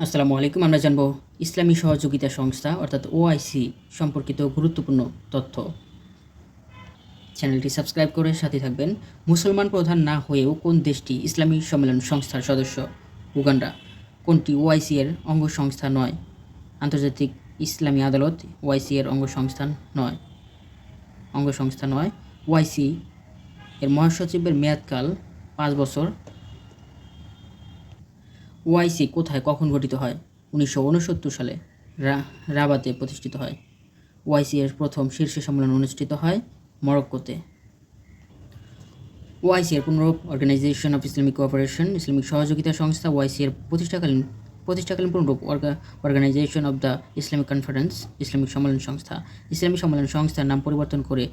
আসসালামু আলাইকুম। আমরা জানব ইসলামী সহযোগিতা সংস্থা অর্থাৎ ওআইসি সম্পর্কিত গুরুত্বপূর্ণ তথ্য। চ্যানেলটি সাবস্ক্রাইব করে সাথে থাকবেন। মুসলমান প্রধান না হয়েও কোন দেশটি ইসলামী সম্মেলন সংস্থার সদস্য? উগান্ডা। কোনটি ওআইসি এর অঙ্গ সংস্থা নয়? আন্তর্জাতিক ইসলামী আদালত ওআইসি এর অঙ্গ সংস্থা নয়। ওআইসি এর মহাসচিবের মেয়াদকাল 5 বছর। ওআইসি কোথায় কখন গঠিত হয়? 1969 সালে রাবাতে প্রতিষ্ঠিত হয়। ওআইসি এর প্রথম শীর্ষ সম্মেলন অনুষ্ঠিত হয় মরক্কোতে। ওআইসি এর পুনরূপ অর্গানাইজেশন অফ ইসলামিক কোঅপারেশন, ইসলামিক সহযোগিতা সংস্থা। ওআইসি এর প্রতিষ্ঠাকালীন পুনরূপ organization of the Islamic conference, ইসলামিক সম্মেলন সংস্থা। ইসলামী সম্মেলন সংস্থার নাম পরিবর্তন করে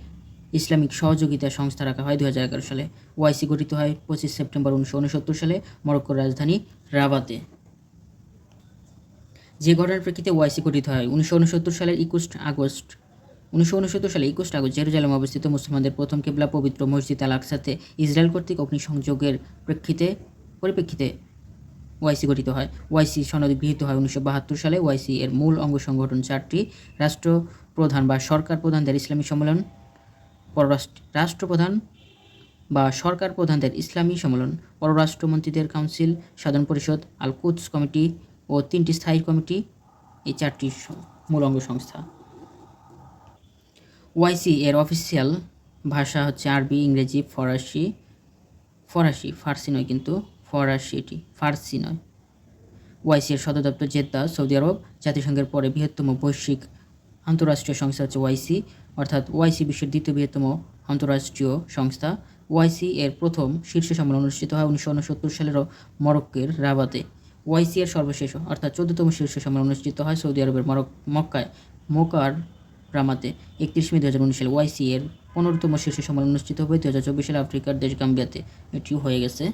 ইসলামিক সহযোগিতা সংস্থা রাখা হয় 2011 সালে। ওআইসি গঠিত হয় 25 সেপ্টেম্বর 1969 সালে মরক্কোর রাজধানী রাবাতে। যে ঘটনার প্রেক্ষিতে ওআইসি গঠিত হয়? 1969 সালে 21 আগস্ট জেরুজালেমে অবস্থিত মুসলমানদের প্রথম কিবলা পবিত্র মসজিদ আল আকসাতে ইসরায়েল কর্তৃক অগ্নিসংযোগের পরিপ্রেক্ষিতে ওআইসি গঠিত হয়। ওআইসি সনদ গৃহীত হয় 1972 সালে। ওআইসি এর মূল অঙ্গ সংগঠন 4টি: রাষ্ট্রপ্রধান বা সরকার প্রধানদের ইসলামী সম্মেলন, রাষ্ট্রপ্রধান বা সরকার প্রধানদের ইসলামী সম্মেলন, পররাষ্ট্রমন্ত্রীদের কাউন্সিল, সাধারণ পরিষদ, আল কুদস কমিটি ও 3টি স্থায়ী কমিটি। এই 4টি মূল অঙ্গ সংস্থা। ওআইসি এর অফিসিয়াল ভাষা হচ্ছে আরবি, ইংরেজি, ফার্সি নয়। ওআইসি এর সদর দপ্তর জেদ্দা, সৌদি আরব। জাতিসংঘের পরে বৃহত্তম বৈশ্বিক আন্তঃরাষ্ট্রীয় সংস্থা হচ্ছে ওআইসি, অর্থাৎ ওআইসি বিশ্বের দ্বিতীয় বৃহত্তম আন্তঃরাষ্ট্রীয় সংস্থা। ওআইসি এর প্রথম শীর্ষ সম্মেলন অনুষ্ঠিত হয় 1969 সালের মরক্কোর রাবাতে। ওআইসি এর সর্বশেষ অর্থাৎ 14তম শীর্ষ সম্মেলন অনুষ্ঠিত হয় সৌদি আরবের মোকাররামাতে 31 মে 2019 সালে। ওআইসি এর 15তম শীর্ষ সম্মেলন অনুষ্ঠিত হবে 2024 সালে আফ্রিকার দেশ গাম্বিয়াতে। এটিও হয়ে গেছে।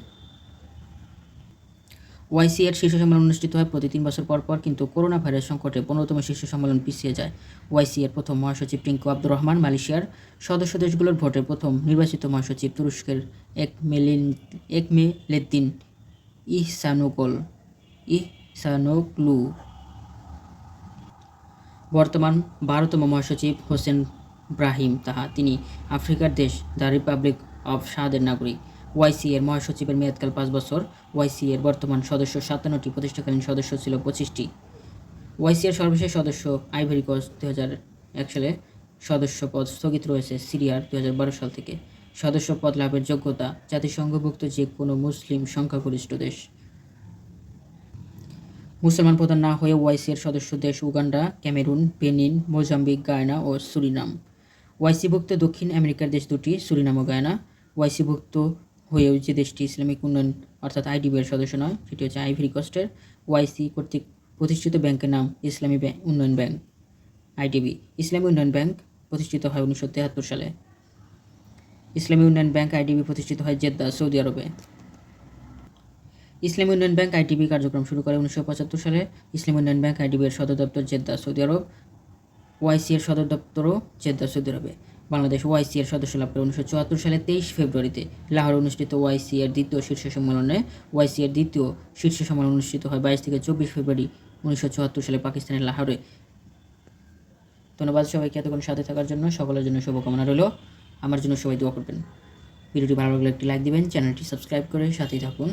ওআইসি এর শীর্ষ সম্মেলন অনুষ্ঠিত হয় প্রতি 3 বছর পর, কিন্তু করোনা ভাইরাস সংকটে 15তম শীর্ষ সম্মেলন পিছিয়ে যায়। ওআইসি এর প্রথম মহাসচিব টিঙ্কু আব্দুর রহমান। মালয়েশিয়ার সদস্য দেশগুলোর ভোটে প্রথম নির্বাচিত মহাসচিব তুরস্কের একমেলেদ্দিন ইহসানোগলু। বর্তমান 12তম মহাসচিব হোসেন ব্রাহিম তাহা। তিনি আফ্রিকার দেশ দ্য রিপাবলিক অফ সাদের নাগরিক। ওআইসি এর মহাসচিবের মেয়াদকাল 5 বছর। ওআইসি এর বর্তমান সদস্য 57টি, প্রতিষ্ঠাকালীন সদস্য ছিল 25টি। ওআইসি এর সর্বশেষ সদস্য আইভরি কোস্ট 2001 সালে। সদস্য পদ স্থগিত রয়েছে সিরিয়ার 2012 সাল থেকে। সদস্য পদ লাভের যোগ্যতা জাতিসংঘভুক্ত যে কোনো মুসলিম সংখ্যাগরিষ্ঠ দেশ। মুসলমান প্রধান না হয়ে ওআইসি এর সদস্য দেশ Uganda, Cameroon, Benin, Mozambique, Guyana ও সুরিনাম। ওআইসিভুক্ত দক্ষিণ আমেরিকার দেশ দুটি, সুরিনাম ও গায়ানা। ওআইসিভুক্ত হয়েও যে দেশটি ইসলামিক উন্নয়ন অর্থাৎ আইডিবি এর সদস্য নয়, সেটি হচ্ছে আইভরি কোস্টের। ওআইসি কর্তৃক প্রতিষ্ঠিত ব্যাংকের নাম ইসলামী উন্নয়ন ব্যাংক, আইডিবি। ইসলামী উন্নয়ন ব্যাংক প্রতিষ্ঠিত হয় 1973 সালে। ইসলামী উন্নয়ন ব্যাংক আইডিবি প্রতিষ্ঠিত হয় জেদ্দা, সৌদি আরবে। ইসলামী উন্নয়ন ব্যাংক আইডিবি কার্যক্রম শুরু করে 1975 সালে। ইসলামী উন্নয়ন ব্যাংক আইডিবি এর সদর দপ্তর জেদ্দা, সৌদি আরব। ওআইসি এর সদর দপ্তরও জেদ্দা, সৌদি আরবে। বাংলাদেশ ওআইসি এর সদস্য লাভ করে 1974 সালে 23 ফেব্রুয়ারিতে লাহোর অনুষ্ঠিত ওআইসি এর দ্বিতীয় শীর্ষ সম্মেলনে। ওআইসি এর দ্বিতীয় শীর্ষ সম্মেলন অনুষ্ঠিত হয় 22 থেকে 24 ফেব্রুয়ারি 1974 সালে পাকিস্তানের লাহোরে। ধন্যবাদ সবাইকে এতক্ষণ সাথে থাকার জন্য। সকলের জন্য শুভকামনা রইল। আমার জন্য সবাই দোয়া করবেন। ভিডিওটি ভালো লাগলে একটি লাইক দিবেন, চ্যানেলটি সাবস্ক্রাইব করে সাথেই থাকুন।